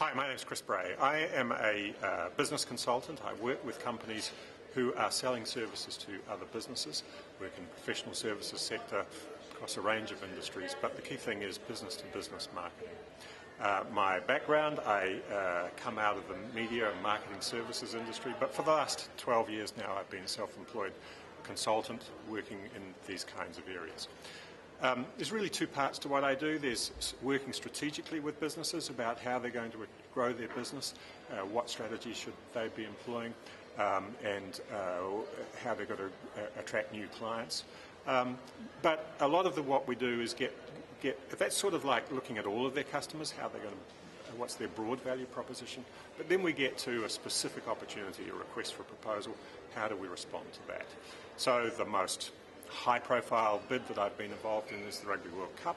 Hi, my name is Chris Bray. I am a business consultant. I work with companies who are selling services to other businesses, work in the professional services sector across a range of industries, but the key thing is business-to-business marketing. My background, I come out of the media and marketing services industry, but for the last 12 years now I've been a self-employed consultant working in these kinds of areas. There's really two parts to what I do. There's working strategically with businesses about how they're going to grow their business, what strategy should they be employing, and how they're going to attract new clients. But a lot of what we do is that's sort of like looking at all of their customers, how they're going to, what's their broad value proposition. But then we get to a specific opportunity, a request for a proposal. How do we respond to that? So the most high-profile bid that I've been involved in is the Rugby World Cup,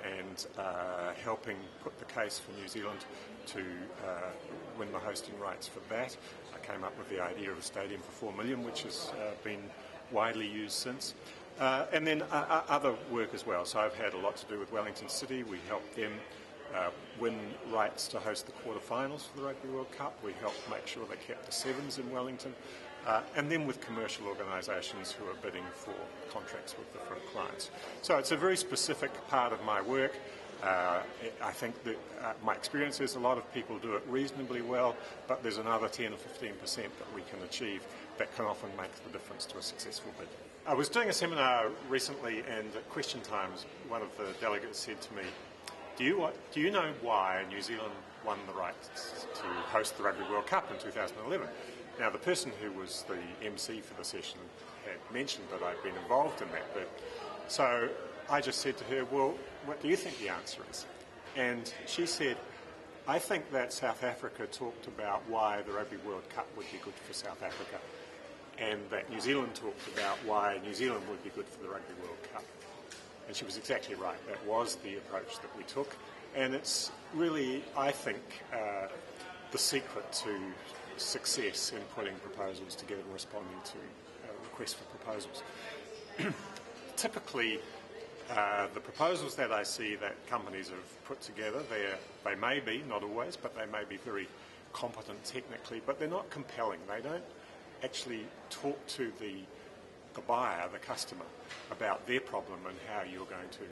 and helping put the case for New Zealand to win the hosting rights for that. I came up with the idea of a stadium for 4 million, which has been widely used since. And then other work as well. So I've had a lot to do with Wellington City. We helped them win rights to host the quarterfinals for the Rugby World Cup. We helped make sure they kept the sevens in Wellington. And then with commercial organisations who are bidding for contracts with different clients. So it's a very specific part of my work. I think that my experience is a lot of people do it reasonably well, but there's another 10 or 15% that we can achieve that can often make the difference to a successful bid. I was doing a seminar recently, and at question times one of the delegates said to me, do you know why New Zealand won the rights to host the Rugby World Cup in 2011? Now, the person who was the MC for the session had mentioned that I'd been involved in that bid. So I just said to her, well, what do you think the answer is? And she said, I think that South Africa talked about why the Rugby World Cup would be good for South Africa, and that New Zealand talked about why New Zealand would be good for the Rugby World Cup. And she was exactly right. That was the approach that we took. And it's really, I think, the secret to success in putting proposals together and responding to requests for proposals. Typically, the proposals that I see that companies have put together, they may be, not always, but they may be very competent technically, but they're not compelling. They don't actually talk to the buyer, the customer, about their problem and how you're going to